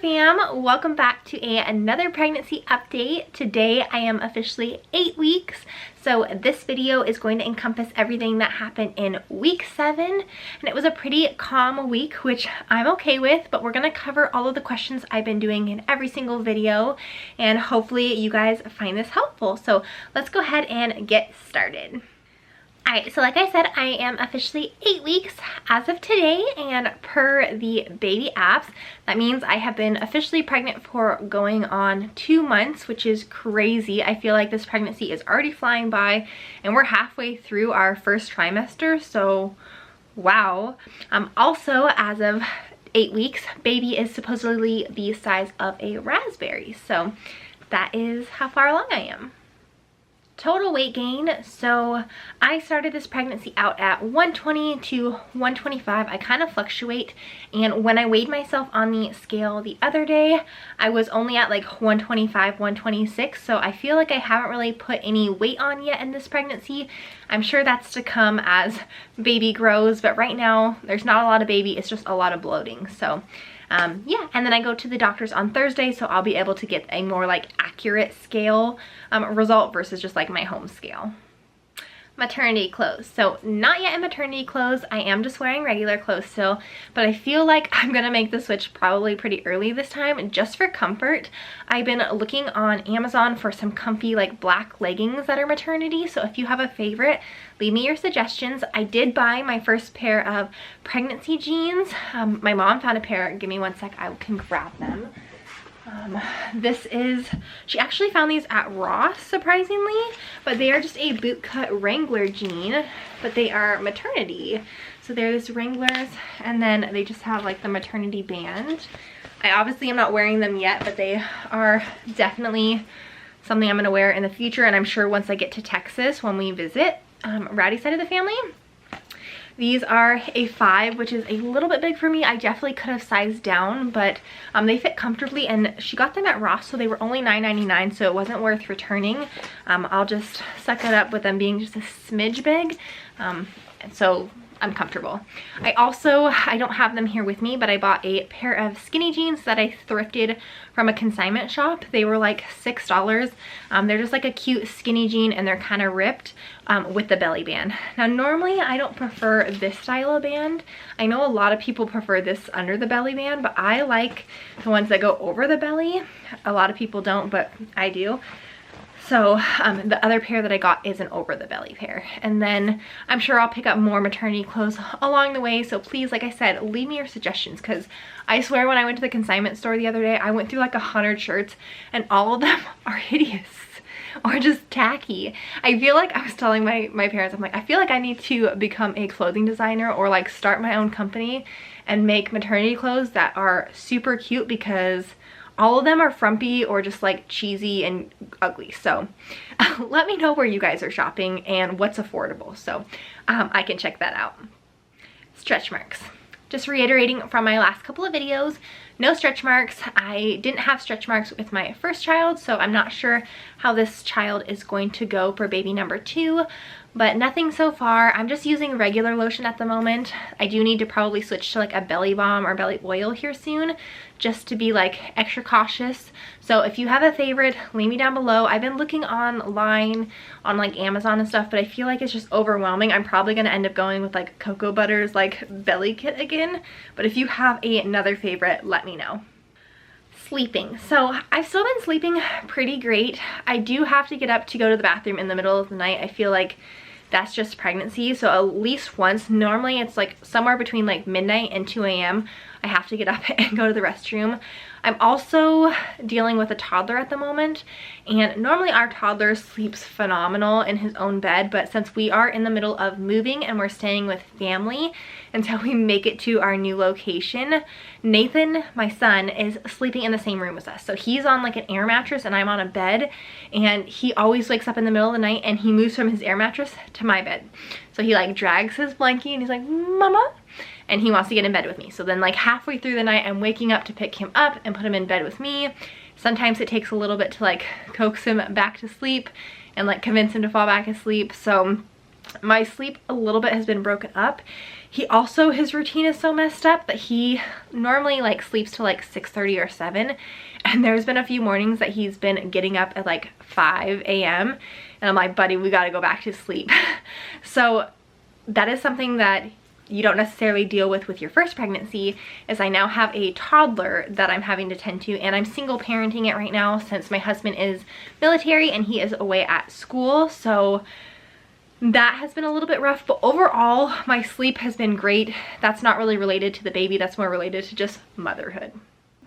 fam, welcome back to another pregnancy update. Today I am officially 8 weeks, so this video is going to encompass everything that happened in week 7, and it was a pretty calm week, which I'm okay with, but we're going to cover all of the questions I've been doing in every single video, and hopefully you guys find this helpful. So let's go ahead and get started. Alright, so like I said, I am officially 8 weeks as of today, and per the baby apps, that means I have been officially pregnant for going on 2 months, which is crazy. I feel like this pregnancy is already flying by, and we're halfway through our first trimester, so wow. Also, as of 8 weeks, baby is supposedly the size of a raspberry, so that is how far along I am. Total weight gain, so I started this pregnancy out at 120 to 125. I kind of fluctuate, and when I weighed myself on the scale the other day, I was only at like 125, 126, so I feel like I haven't really put any weight on yet in this pregnancy. I'm sure that's to come as baby grows, but right now there's not a lot of baby, it's just a lot of bloating. So yeah, and then I go to the doctor's on Thursday, so I'll be able to get a more like accurate scale result versus just like my home scale. Maternity clothes. So not yet in maternity clothes. I am just wearing regular clothes still, but I feel like I'm gonna make the switch probably pretty early this time just for comfort. I've been looking on Amazon for some comfy like black leggings that are maternity, so if you have a favorite, leave me your suggestions. I did buy my first pair of pregnancy jeans. My mom found a pair. Give me one sec, I can grab them. She actually found these at Ross, surprisingly, but they are just a bootcut Wrangler jean, but they are maternity. So they're this Wranglers, and then they just have like the maternity band. I obviously am not wearing them yet, but they are definitely something I'm gonna wear in the future, and I'm sure once I get to Texas when we visit Rowdy's side of the family. These are a 5, which is a little bit big for me. I definitely could have sized down, but they fit comfortably, and she got them at Ross, so they were only $9.99, so it wasn't worth returning. I'll just suck it up with them being just a smidge big, and so I'm comfortable. I don't have them here with me, but I bought a pair of skinny jeans that I thrifted from a consignment shop. They were like $6. They're just like a cute skinny jean, and they're kind of ripped with the belly band. Now normally I don't prefer this style of band. I know a lot of people prefer this under the belly band, but I like the ones that go over the belly. A lot of people don't, but I do. So the other pair that I got is an over the belly pair, and then I'm sure I'll pick up more maternity clothes along the way. So please, like I said, leave me your suggestions, because I swear when I went to the consignment store the other day, I went through like 100 shirts, and all of them are hideous or just tacky. I feel like I was telling my parents, I'm like, I feel like I need to become a clothing designer or like start my own company and make maternity clothes that are super cute, because all of them are frumpy or just like cheesy and ugly. So let me know where you guys are shopping and what's affordable, so I can check that out. Stretch marks. Just reiterating from my last couple of videos, no stretch marks. I didn't have stretch marks with my first child, so I'm not sure how this child is going to go for baby number 2, but nothing so far. I'm just using regular lotion at the moment. I do need to probably switch to like a belly balm or belly oil here soon, just to be like extra cautious. So if you have a favorite, leave me down below. I've been looking online on like Amazon and stuff, but I feel like it's just overwhelming. I'm probably gonna end up going with like Cocoa Butter's like belly kit again, but if you have another favorite, let me know. Sleeping. So I've still been sleeping pretty great. I do have to get up to go to the bathroom in the middle of the night. I feel like that's just pregnancy, so at least once. Normally it's like somewhere between like midnight and 2 a.m. I have to get up and go to the restroom. I'm also dealing with a toddler at the moment, and normally our toddler sleeps phenomenal in his own bed, but since we are in the middle of moving and we're staying with family until we make it to our new location, Nathan, my son, is sleeping in the same room as us. So he's on like an air mattress and I'm on a bed, and he always wakes up in the middle of the night and he moves from his air mattress to my bed. So he like drags his blankie and he's like, "Mama," and he wants to get in bed with me. So then like halfway through the night, I'm waking up to pick him up and put him in bed with me. Sometimes it takes a little bit to like coax him back to sleep and like convince him to fall back asleep. So my sleep a little bit has been broken up. He also, his routine is so messed up that he normally like sleeps till like 6:30 or 7. And there's been a few mornings that he's been getting up at like 5 a.m. And I'm like, buddy, we gotta go back to sleep. So that is something that you don't necessarily deal with your first pregnancy, is I now have a toddler that I'm having to tend to, and I'm single parenting it right now since my husband is military and he is away at school. So that has been a little bit rough, but overall my sleep has been great. That's not really related to the baby, that's more related to just motherhood.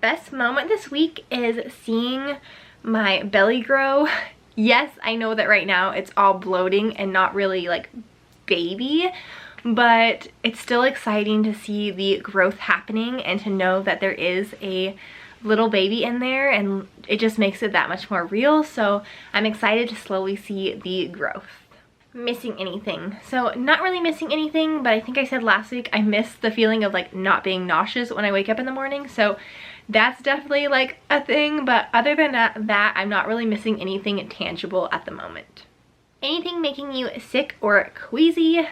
Best moment this week is seeing my belly grow. Yes, I know that right now it's all bloating and not really like baby, but it's still exciting to see the growth happening and to know that there is a little baby in there, and it just makes it that much more real. So I'm excited to slowly see the growth. Missing anything? So not really missing anything, but I think I said last week I miss the feeling of like not being nauseous when I wake up in the morning. So that's definitely like a thing, but other than that I'm not really missing anything tangible at the moment. Anything making you sick or queasy?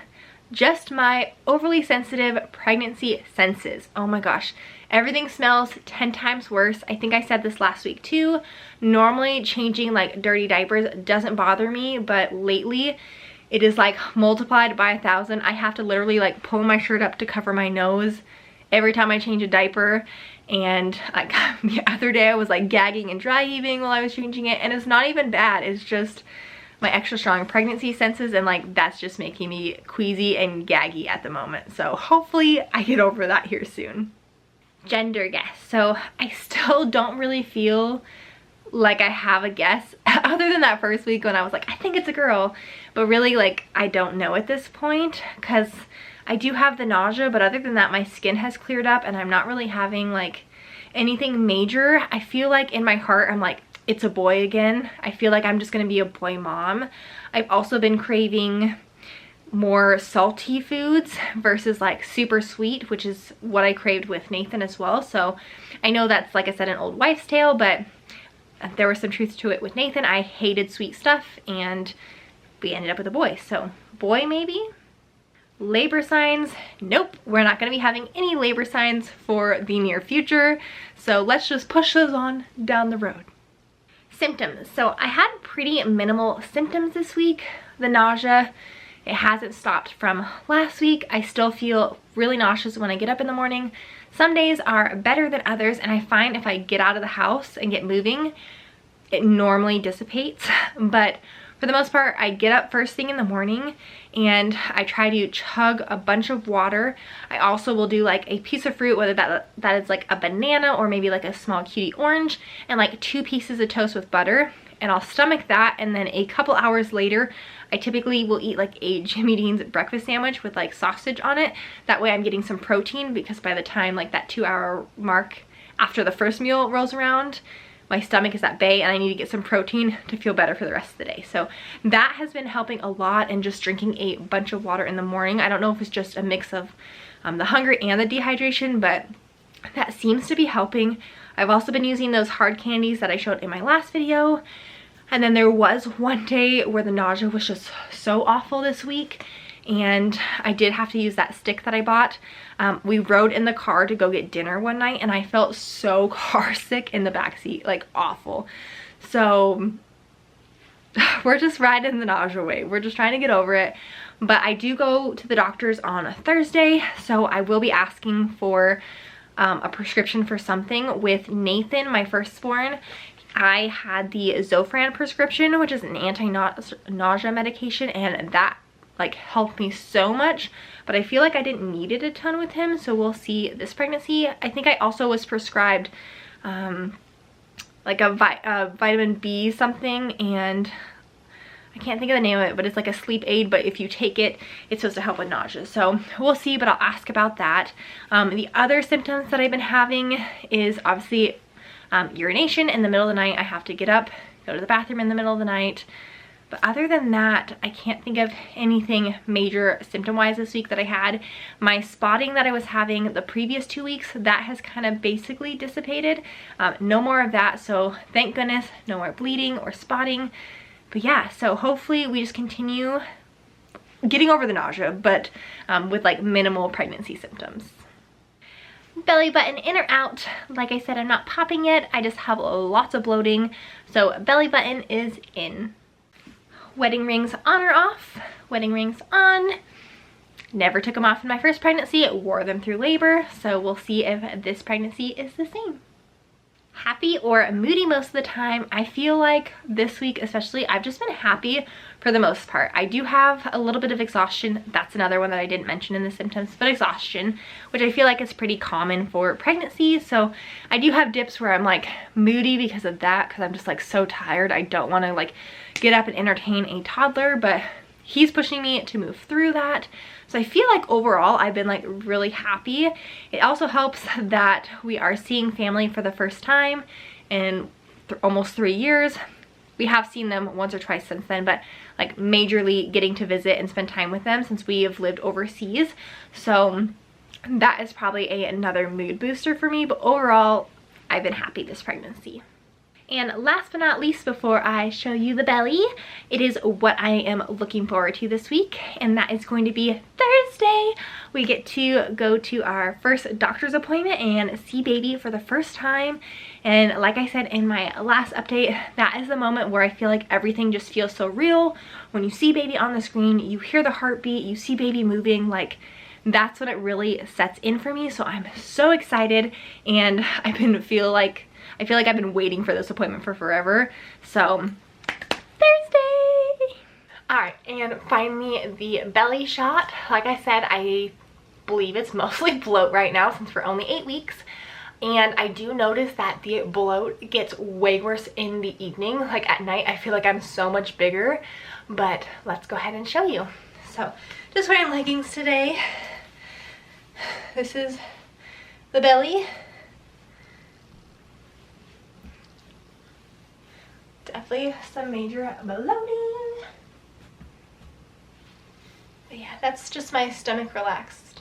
Just my overly sensitive pregnancy senses. Oh my gosh, everything smells 10 times worse. I think I said this last week too. Normally changing like dirty diapers doesn't bother me, but lately it is like multiplied by 1,000. I have to literally like pull my shirt up to cover my nose every time I change a diaper. And like the other day I was like gagging and dry heaving while I was changing it, and it's not even bad, it's just my extra strong pregnancy senses, and like that's just making me queasy and gaggy at the moment. So hopefully I get over that here soon. Gender guess. So I still don't really feel like I have a guess other than that first week when I was like, I think it's a girl, but really like I don't know at this point, because I do have the nausea, but other than that my skin has cleared up and I'm not really having like anything major. I feel like in my heart I'm like, it's a boy again. I feel like I'm just gonna be a boy mom. I've also been craving more salty foods versus like super sweet, which is what I craved with Nathan as well. So I know that's, like I said, an old wife's tale, but there was some truth to it with Nathan. I hated sweet stuff and we ended up with a boy. So boy maybe. Labor signs, nope, we're not going to be having any labor signs for the near future. So let's just push those on down the road. Symptoms. So I had pretty minimal symptoms this week. The nausea, it hasn't stopped from last week. I still feel really nauseous when I get up in the morning. Some days are better than others, and I find if I get out of the house and get moving, it normally dissipates. But for the most part, I get up first thing in the morning and I try to chug a bunch of water. I also will do like a piece of fruit, whether that is like a banana or maybe like a small cutie orange, and like 2 pieces of toast with butter, and I'll stomach that. And then a couple hours later, I typically will eat like a Jimmy Dean's breakfast sandwich with like sausage on it. That way I'm getting some protein, because by the time like that 2-hour mark after the first meal rolls around, my stomach is at bay and I need to get some protein to feel better for the rest of the day. So that has been helping a lot, and just drinking a bunch of water in the morning. I don't know if it's just a mix of the hunger and the dehydration, but that seems to be helping. I've also been using those hard candies that I showed in my last video. And then there was one day where the nausea was just so awful this week, and I did have to use that stick that I bought. We rode in the car to go get dinner one night and I felt so car sick in the backseat, like awful. So we're just riding the nausea wave. We're just trying to get over it. But I do go to the doctor's on a Thursday, so I will be asking for a prescription for something. With Nathan, my firstborn, I had the Zofran prescription, which is an anti-nausea medication, and that like helped me so much, but I feel like I didn't need it a ton with him, so we'll see this pregnancy. I think I also was prescribed like a vitamin B something, and I can't think of the name of it, but it's like a sleep aid, but if you take it, it's supposed to help with nausea. So we'll see, but I'll ask about that. The other symptoms that I've been having is obviously urination in the middle of the night. I have to get up, go to the bathroom in the middle of the night. But other than that, I can't think of anything major symptom-wise this week that I had. My spotting that I was having the previous 2 weeks, that has kind of basically dissipated. No more of that, so thank goodness, no more bleeding or spotting. But yeah, so hopefully we just continue getting over the nausea, but with like minimal pregnancy symptoms. Belly button in or out. Like I said, I'm not popping it. I just have lots of bloating. So belly button is in. Wedding rings on or off? Wedding rings on. Never took them off in my first pregnancy. Wore them through labor. So we'll see if this pregnancy is the same. Happy or moody most of the time. I feel like this week especially, I've just been happy for the most part. I do have a little bit of exhaustion. That's another one that I didn't mention in the symptoms, but exhaustion, which I feel like is pretty common for pregnancy. So I do have dips where I'm like moody because of that, because I'm just like so tired. I don't want to like get up and entertain a toddler, but he's pushing me to move through that. So I feel like overall I've been like really happy. It also helps that we are seeing family for the first time in almost 3 years. We have seen them once or twice since then, but like majorly getting to visit and spend time with them since we have lived overseas. So that is probably another mood booster for me, but overall I've been happy this pregnancy. And last but not least, before I show you the belly, it is what I am looking forward to this week, and that is going to be Thursday. We get to go to our first doctor's appointment and see baby for the first time. And like I said in my last update, that is the moment where I feel like everything just feels so real. When you see baby on the screen, you hear the heartbeat, you see baby moving, like that's when it really sets in for me. So I'm so excited, and I feel like I've been waiting for this appointment for forever. So Thursday. All right, and finally the belly shot. Like I said, I believe it's mostly bloat right now since we're only 8 weeks. And I do notice that the bloat gets way worse in the evening. Like at night, I feel like I'm so much bigger, but let's go ahead and show you. So just wearing leggings today. This is the belly. Definitely some major bloating. But yeah, that's just my stomach relaxed.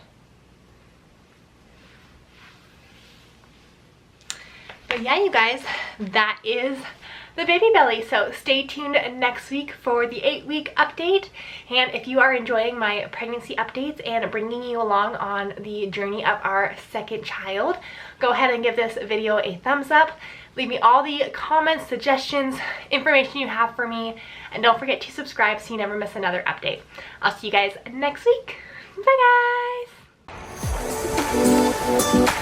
But yeah, you guys, that is the baby belly. So stay tuned next week for the 8-week update. And if you are enjoying my pregnancy updates and bringing you along on the journey of our second child, go ahead and give this video a thumbs up. Leave me all the comments, suggestions, information you have for me, and don't forget to subscribe so you never miss another update. I'll see you guys next week. Bye guys!